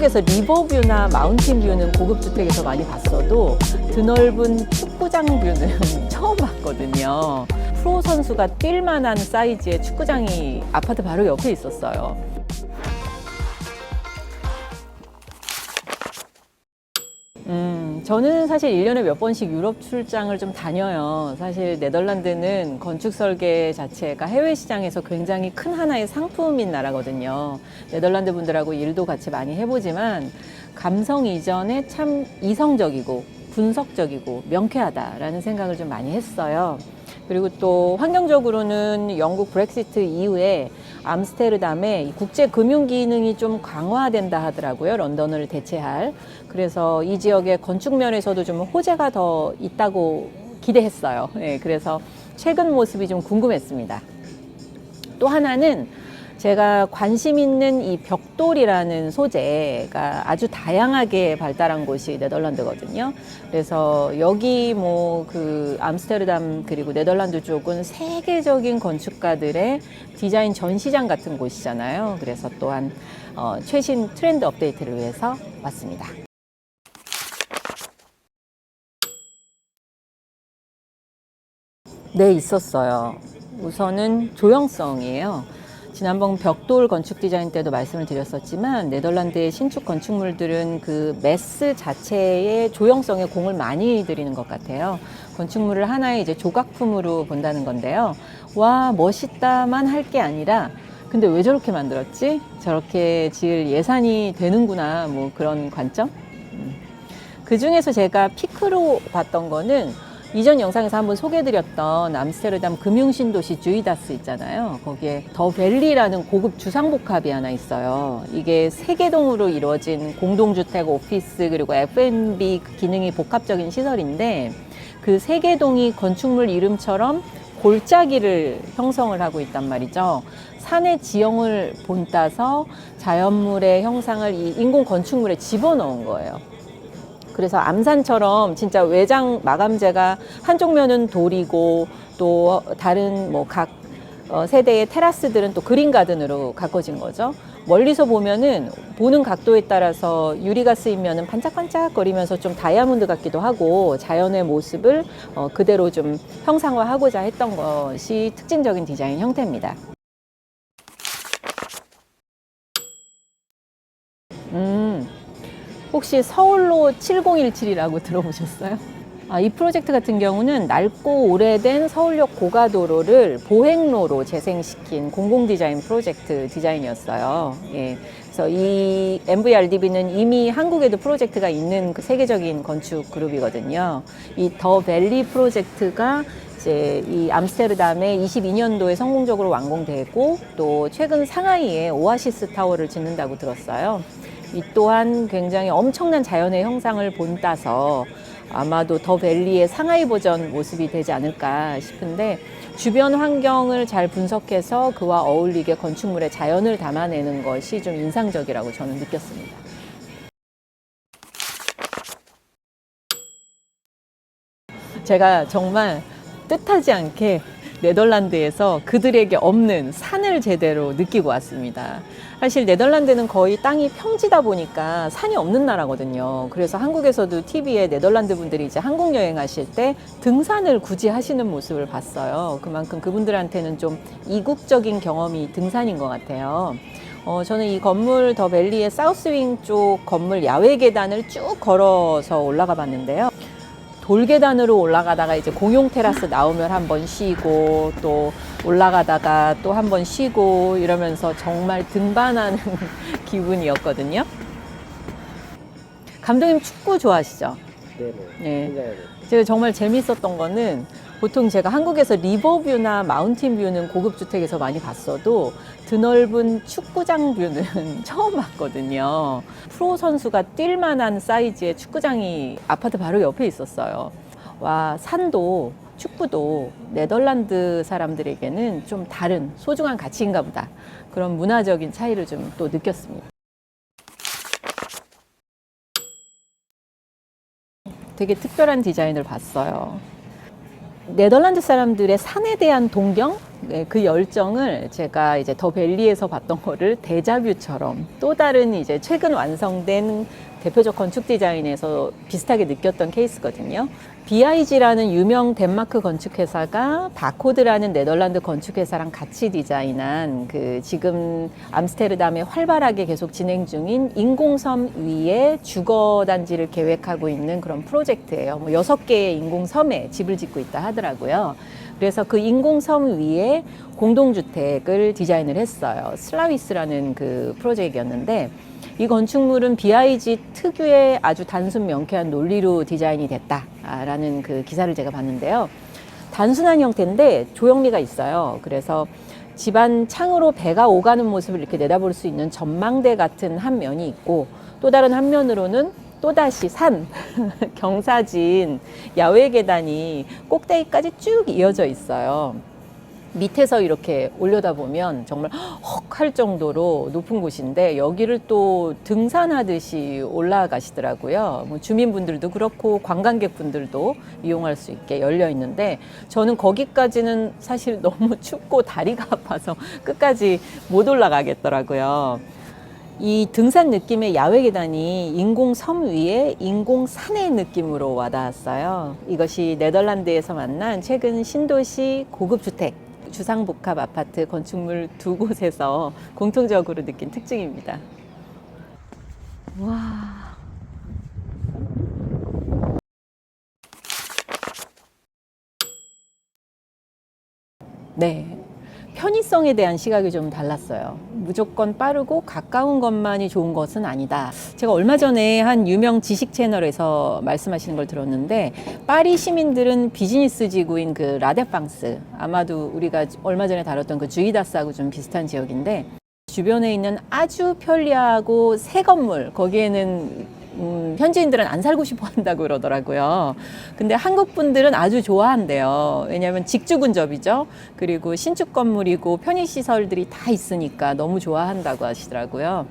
한국에서 리버뷰나 마운틴뷰는 고급 주택에서 많이 봤어도 드넓은 축구장 뷰는 처음 봤거든요. 프로 선수가 뛸 만한 사이즈의 축구장이 아파트 바로 옆에 있었어요. 저는 사실 1년에 몇 번씩 유럽 출장을 좀 다녀요. 사실 네덜란드는 건축 설계 자체가 해외 시장에서 굉장히 큰 하나의 상품인 나라거든요. 네덜란드 분들하고 일도 같이 많이 해보지만 감성 이전에 참 이성적이고 분석적이고 명쾌하다라는 생각을 좀 많이 했어요. 그리고 또 환경적으로는 영국 브렉시트 이후에 암스테르담에 국제 금융 기능이 좀 강화된다 하더라고요. 런던을 대체할. 그래서 이 지역의 건축 면에서도 좀 호재가 더 있다고 기대했어요. 네, 그래서 최근 모습이 좀 궁금했습니다. 또 하나는 제가 관심 있는 이 벽돌이라는 소재가 아주 다양하게 발달한 곳이 네덜란드거든요. 그래서 여기 뭐 그 암스테르담 그리고 네덜란드 쪽은 세계적인 건축가들의 디자인 전시장 같은 곳이잖아요. 그래서 또한 최신 트렌드 업데이트를 위해서 왔습니다. 네, 있었어요. 우선은 조형성이에요. 지난번 벽돌 건축 디자인 때도 말씀을 드렸었지만 네덜란드의 신축 건축물들은 그 매스 자체의 조형성에 공을 많이 들이는 것 같아요. 건축물을 하나의 이제 조각품으로 본다는 건데요. 와, 멋있다만 할 게 아니라 근데 왜 저렇게 만들었지? 저렇게 지을 예산이 되는구나. 뭐 그런 관점? 그 중에서 제가 피크로 봤던 거는 이전 영상에서 한번 소개해드렸던 암스테르담 금융신도시 주이다스 있잖아요. 거기에 더 밸리라는 고급 주상복합이 하나 있어요. 이게 세 개 동으로 이루어진 공동주택, 오피스 그리고 F&B 기능이 복합적인 시설인데 그 세 개 동이 건축물 이름처럼 골짜기를 형성을 하고 있단 말이죠. 산의 지형을 본따서 자연물의 형상을 이 인공 건축물에 집어넣은 거예요. 그래서 암산처럼 진짜 외장 마감재가 한쪽 면은 돌이고 또 다른 뭐 각 세대의 테라스들은 또 그린 가든으로 가꿔진 거죠. 멀리서 보면은 보는 각도에 따라서 유리가 쓰인 면은 반짝반짝 거리면서 좀 다이아몬드 같기도 하고 자연의 모습을 그대로 좀 형상화하고자 했던 것이 특징적인 디자인 형태입니다. 혹시 서울로 7017이라고 들어보셨어요? 이 프로젝트 같은 경우는 낡고 오래된 서울역 고가도로를 보행로로 재생시킨 공공 디자인 프로젝트 디자인이었어요. 예. 그래서 이 MVRDB는 이미 한국에도 프로젝트가 있는 그 세계적인 건축 그룹이거든요. 이 더 밸리 프로젝트가 이제 이 암스테르담에 22년도에 성공적으로 완공되고 또 최근 상하이에 오아시스 타워를 짓는다고 들었어요. 이 또한 굉장히 엄청난 자연의 형상을 본따서 아마도 더 밸리의 상하이 버전 모습이 되지 않을까 싶은데 주변 환경을 잘 분석해서 그와 어울리게 건축물의 자연을 담아내는 것이 좀 인상적이라고 저는 느꼈습니다. 제가 정말 뜻하지 않게 네덜란드에서 그들에게 없는 산을 제대로 느끼고 왔습니다. 사실 네덜란드는 거의 땅이 평지다 보니까 산이 없는 나라거든요. 그래서 한국에서도 TV에 네덜란드 분들이 이제 한국 여행하실 때 등산을 굳이 하시는 모습을 봤어요. 그만큼 그분들한테는 좀 이국적인 경험이 등산인 것 같아요. 저는 이 건물 더 밸리의 사우스윙 쪽 건물 야외 계단을 쭉 걸어서 올라가 봤는데요. 돌계단으로 올라가다가 이제 공용 테라스 나오면 한번 쉬고 또 올라가다가 또 한번 쉬고 이러면서 정말 등반하는 기분이었거든요. 감독님 축구 좋아하시죠? 네. 제가 정말 재밌었던 거는 보통 제가 한국에서 리버뷰나 마운틴뷰는 고급 주택에서 많이 봤어도 드넓은 축구장 뷰는 처음 봤거든요. 프로 선수가 뛸 만한 사이즈의 축구장이 아파트 바로 옆에 있었어요. 와, 산도 축구도 네덜란드 사람들에게는 좀 다른 소중한 가치인가 보다. 그런 문화적인 차이를 좀 또 느꼈습니다. 되게 특별한 디자인을 봤어요. 네덜란드 사람들의 산에 대한 동경? 네, 그 열정을 제가 이제 더 밸리에서 봤던 거를 데자뷰처럼 또 다른 이제 최근 완성된 대표적 건축 디자인에서 비슷하게 느꼈던 케이스거든요. BIG라는 유명 덴마크 건축회사가 바코드라는 네덜란드 건축회사랑 같이 디자인한 그 지금 암스테르담에 활발하게 계속 진행 중인 인공섬 위에 주거단지를 계획하고 있는 그런 프로젝트예요. 뭐 6개의 인공섬에 집을 짓고 있다 하더라고요. 그래서 그 인공섬 위에 공동주택을 디자인을 했어요. 슬라위스라는 그 프로젝트였는데 이 건축물은 BIG 특유의 아주 단순 명쾌한 논리로 디자인이 됐다라는 그 기사를 제가 봤는데요. 단순한 형태인데 조형미가 있어요. 그래서 집안 창으로 배가 오가는 모습을 이렇게 내다볼 수 있는 전망대 같은 한 면이 있고 또 다른 한 면으로는 또다시 산, 경사진, 야외 계단이 꼭대기까지 쭉 이어져 있어요. 밑에서 이렇게 올려다보면 정말 헉 할 정도로 높은 곳인데 여기를 또 등산하듯이 올라가시더라고요. 뭐 주민분들도 그렇고 관광객분들도 이용할 수 있게 열려 있는데 저는 거기까지는 사실 너무 춥고 다리가 아파서 끝까지 못 올라가겠더라고요. 이 등산 느낌의 야외 계단이 인공 섬 위에 인공 산의 느낌으로 와닿았어요. 이것이 네덜란드에서 만난 최근 신도시 고급 주택, 주상복합 아파트 건축물 두 곳에서 공통적으로 느낀 특징입니다. 와. 네. 편의성에 대한 시각이 좀 달랐어요. 무조건 빠르고 가까운 것만이 좋은 것은 아니다. 제가 얼마 전에 한 유명 지식 채널에서 말씀하시는 걸 들었는데 파리 시민들은 비즈니스 지구인 그 라데팡스, 아마도 우리가 얼마 전에 다뤘던 그 주이다스하고 좀 비슷한 지역인데 주변에 있는 아주 편리하고 새 건물, 거기에는 현지인들은 안 살고 싶어 한다고 그러더라고요. 근데 한국 분들은 아주 좋아한대요. 왜냐하면 직주근접이죠. 그리고 신축 건물이고 편의시설들이 다 있으니까 너무 좋아한다고 하시더라고요.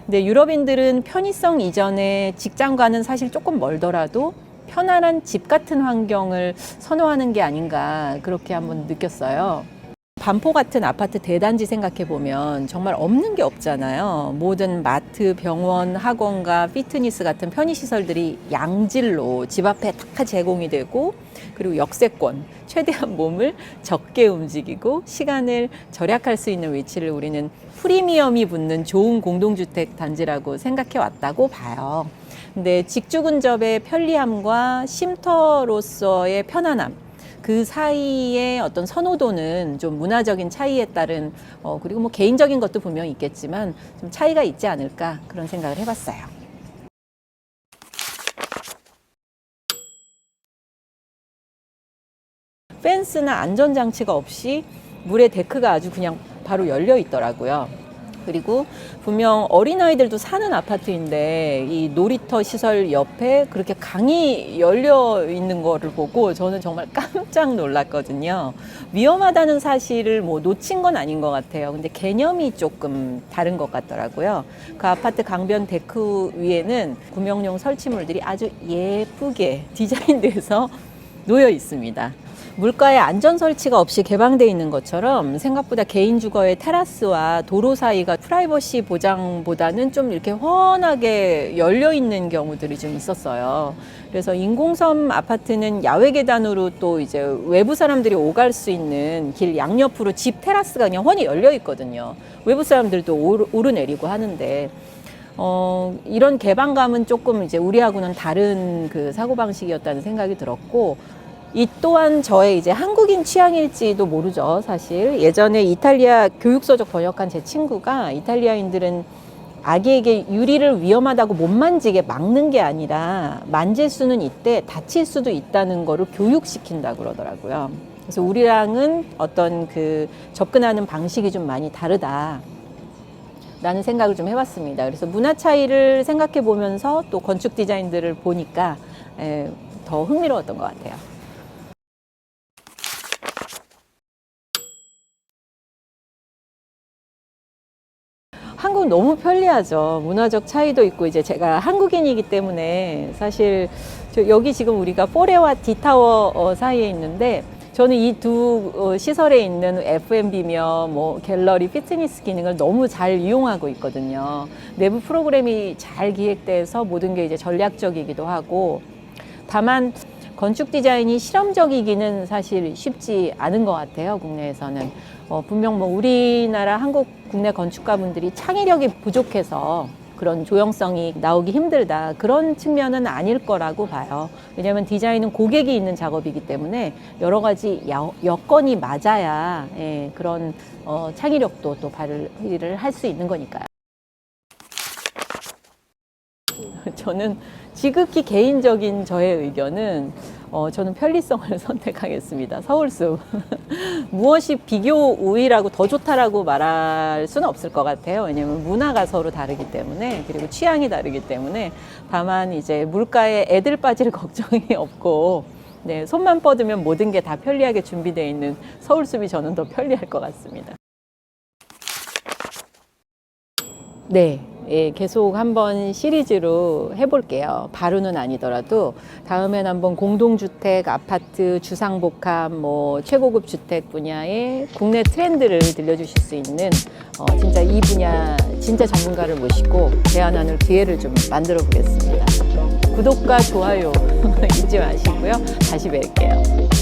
근데 유럽인들은 편의성 이전에 직장과는 사실 조금 멀더라도 편안한 집 같은 환경을 선호하는 게 아닌가 그렇게 한번 느꼈어요. 반포 같은 아파트 대단지 생각해 보면 정말 없는 게 없잖아요. 모든 마트, 병원, 학원과 피트니스 같은 편의시설들이 양질로 집 앞에 다 제공이 되고 그리고 역세권, 최대한 몸을 적게 움직이고 시간을 절약할 수 있는 위치를 우리는 프리미엄이 붙는 좋은 공동주택 단지라고 생각해 왔다고 봐요. 근데 직주 근접의 편리함과 쉼터로서의 편안함, 그 사이의 어떤 선호도는 좀 문화적인 차이에 따른 그리고 뭐 개인적인 것도 분명 있겠지만 좀 차이가 있지 않을까 그런 생각을 해봤어요. 펜스나 안전장치가 없이 물에 데크가 아주 그냥 바로 열려 있더라고요. 그리고 분명 어린아이들도 사는 아파트인데 이 놀이터 시설 옆에 그렇게 강이 열려 있는 거를 보고 저는 정말 깜짝 놀랐거든요. 위험하다는 사실을 뭐 놓친 건 아닌 것 같아요. 근데 개념이 조금 다른 것 같더라고요. 그 아파트 강변 데크 위에는 구명용 설치물들이 아주 예쁘게 디자인돼서 놓여 있습니다. 물가에 안전 설치가 없이 개방되어 있는 것처럼 생각보다 개인 주거의 테라스와 도로 사이가 프라이버시 보장보다는 좀 이렇게 훤하게 열려 있는 경우들이 좀 있었어요. 그래서 인공섬 아파트는 야외 계단으로 또 이제 외부 사람들이 오갈 수 있는 길 양옆으로 집 테라스가 그냥 훤히 열려 있거든요. 외부 사람들도 오르내리고 하는데 이런 개방감은 조금 이제 우리하고는 다른 그 사고방식이었다는 생각이 들었고, 이 또한 저의 이제 한국인 취향일지도 모르죠, 사실. 예전에 이탈리아 교육서적 번역한 제 친구가 이탈리아인들은 아기에게 유리를 위험하다고 못 만지게 막는 게 아니라 만질 수는 있대 다칠 수도 있다는 거를 교육시킨다고 그러더라고요. 그래서 우리랑은 어떤 그 접근하는 방식이 좀 많이 다르다 라는 생각을 좀 해봤습니다. 그래서 문화 차이를 생각해 보면서 또 건축 디자인들을 보니까 더 흥미로웠던 것 같아요. 한국 너무 편리하죠. 문화적 차이도 있고, 이제 제가 한국인이기 때문에 사실 여기 지금 우리가 포레와 디타워 사이에 있는데 저는 이 두 시설에 있는 F&B며 뭐 갤러리, 피트니스 기능을 너무 잘 이용하고 있거든요. 내부 프로그램이 잘 기획돼서 모든 게 이제 전략적이기도 하고, 다만 건축 디자인이 실험적이기는 사실 쉽지 않은 것 같아요, 국내에서는. 분명 뭐 우리나라 한국 국내 건축가분들이 창의력이 부족해서 그런 조형성이 나오기 힘들다, 그런 측면은 아닐 거라고 봐요. 왜냐하면 디자인은 고객이 있는 작업이기 때문에 여러 가지 여건이 맞아야 그런 창의력도 또 발휘를 할 수 있는 거니까요. 저는 지극히 개인적인 저의 의견은 저는 편리성을 선택하겠습니다. 서울숲. 무엇이 비교 우위라고 더 좋다라고 말할 수는 없을 것 같아요. 왜냐하면 문화가 서로 다르기 때문에, 그리고 취향이 다르기 때문에. 다만 이제 물가에 애들 빠질 걱정이 없고, 네, 손만 뻗으면 모든 게 다 편리하게 준비되어 있는 서울숲이 저는 더 편리할 것 같습니다. 네, 계속 한번 시리즈로 해볼게요. 바로는 아니더라도 다음엔 한번 공동주택, 아파트, 주상복합, 뭐 최고급 주택 분야의 국내 트렌드를 들려주실 수 있는 진짜 이 분야 진짜 전문가를 모시고 대화 나눌 기회를 좀 만들어 보겠습니다. 구독과 좋아요 잊지 마시고요. 다시 뵐게요.